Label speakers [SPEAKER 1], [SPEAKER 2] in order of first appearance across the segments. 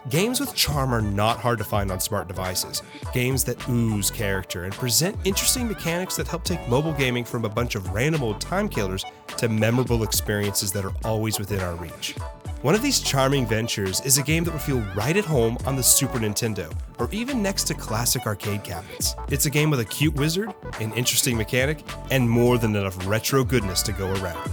[SPEAKER 1] Games with charm are not hard to find on smart devices. Games that ooze character and present interesting mechanics that help take mobile gaming from a bunch of random old time killers to memorable experiences that are always within our reach. One of these charming ventures is a game that would feel right at home on the Super Nintendo, or even next to classic arcade cabinets. It's a game with a cute wizard, an interesting mechanic, and more than enough retro goodness to go around.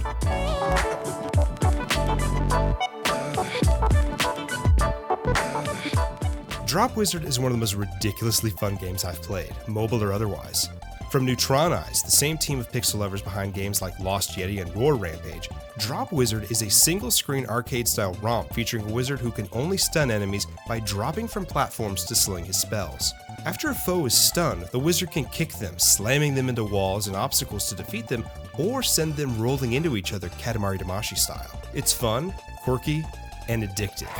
[SPEAKER 1] Drop Wizard is one of the most ridiculously fun games I've played, mobile or otherwise. From Neutronized, the same team of pixel lovers behind games like Lost Yeti and Roar Rampage, Drop Wizard is a single-screen arcade-style romp featuring a wizard who can only stun enemies by dropping from platforms to sling his spells. After a foe is stunned, the wizard can kick them, slamming them into walls and obstacles to defeat them, or send them rolling into each other Katamari Damacy style. It's fun, quirky, and addictive.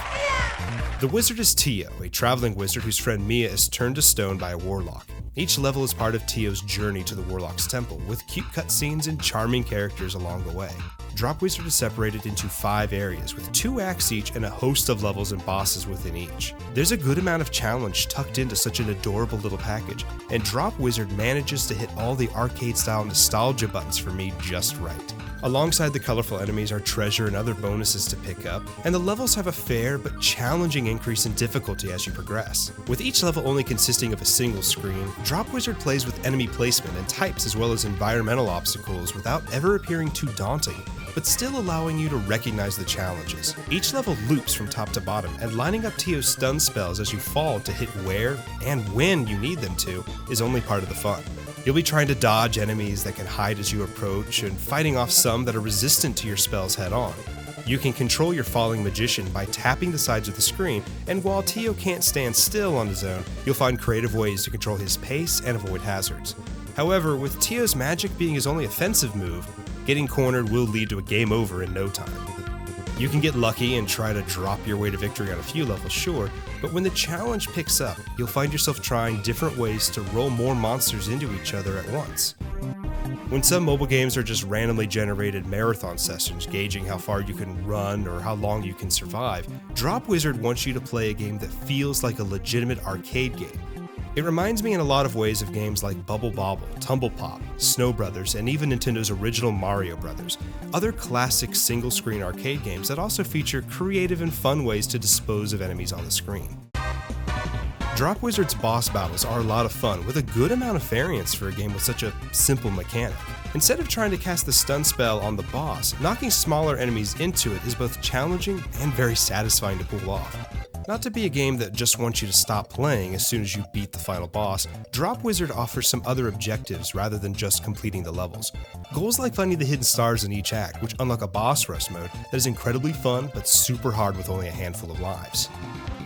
[SPEAKER 1] The wizard is Tio, a traveling wizard whose friend Mia is turned to stone by a warlock. Each level is part of Tio's journey to the warlock's temple, with cute cutscenes and charming characters along the way. Drop Wizard is separated into 5 areas, with 2 acts each and a host of levels and bosses within each. There's a good amount of challenge tucked into such an adorable little package, and Drop Wizard manages to hit all the arcade-style nostalgia buttons for me just right. Alongside the colorful enemies are treasure and other bonuses to pick up, and the levels have a fair but challenging increase in difficulty as you progress. With each level only consisting of a single screen, Drop Wizard plays with enemy placement and types as well as environmental obstacles without ever appearing too daunting, but still allowing you to recognize the challenges. Each level loops from top to bottom, and lining up Tio's stun spells as you fall to hit where and when you need them to is only part of the fun. You'll be trying to dodge enemies that can hide as you approach, and fighting off some that are resistant to your spells head on. You can control your falling magician by tapping the sides of the screen, and while Tio can't stand still on his own, you'll find creative ways to control his pace and avoid hazards. However, with Tio's magic being his only offensive move, getting cornered will lead to a game over in no time. You can get lucky and try to drop your way to victory on a few levels, sure, but when the challenge picks up, you'll find yourself trying different ways to roll more monsters into each other at once. When some mobile games are just randomly generated marathon sessions gauging how far you can run or how long you can survive, Drop Wizard wants you to play a game that feels like a legitimate arcade game. It reminds me in a lot of ways of games like Bubble Bobble, Tumblepop, Snow Brothers, and even Nintendo's original Mario Brothers, other classic single-screen arcade games that also feature creative and fun ways to dispose of enemies on the screen. Drop Wizard's boss battles are a lot of fun, with a good amount of variance for a game with such a simple mechanic. Instead of trying to cast the stun spell on the boss, knocking smaller enemies into it is both challenging and very satisfying to pull off. Not to be a game that just wants you to stop playing as soon as you beat the final boss, Drop Wizard offers some other objectives rather than just completing the levels. Goals like finding the hidden stars in each act, which unlock a boss rush mode that is incredibly fun but super hard with only a handful of lives.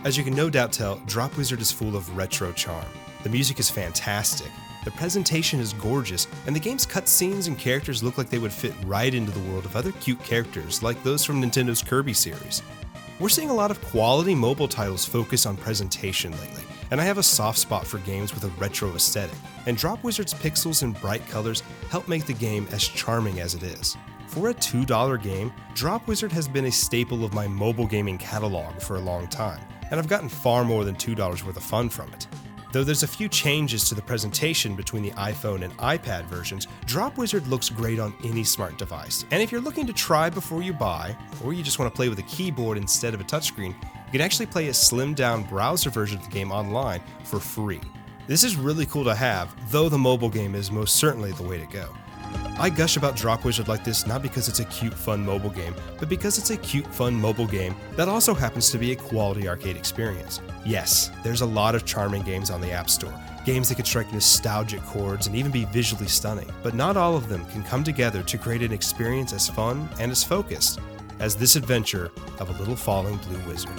[SPEAKER 1] As you can no doubt tell, Drop Wizard is full of retro charm. The music is fantastic, the presentation is gorgeous, and the game's cutscenes and characters look like they would fit right into the world of other cute characters like those from Nintendo's Kirby series. We're seeing a lot of quality mobile titles focus on presentation lately, and I have a soft spot for games with a retro aesthetic, and Drop Wizard's pixels and bright colors help make the game as charming as it is. For a $2 game, Drop Wizard has been a staple of my mobile gaming catalog for a long time, and I've gotten far more than $2 worth of fun from it. Though there's a few changes to the presentation between the iPhone and iPad versions, Drop Wizard looks great on any smart device. And if you're looking to try before you buy, or you just want to play with a keyboard instead of a touchscreen, you can actually play a slimmed-down browser version of the game online for free. This is really cool to have, though the mobile game is most certainly the way to go. I gush about Drop Wizard like this not because it's a cute, fun mobile game, but because it's a cute, fun mobile game that also happens to be a quality arcade experience. Yes, there's a lot of charming games on the App Store, games that can strike nostalgic chords and even be visually stunning, but not all of them can come together to create an experience as fun and as focused as this adventure of a little falling blue wizard.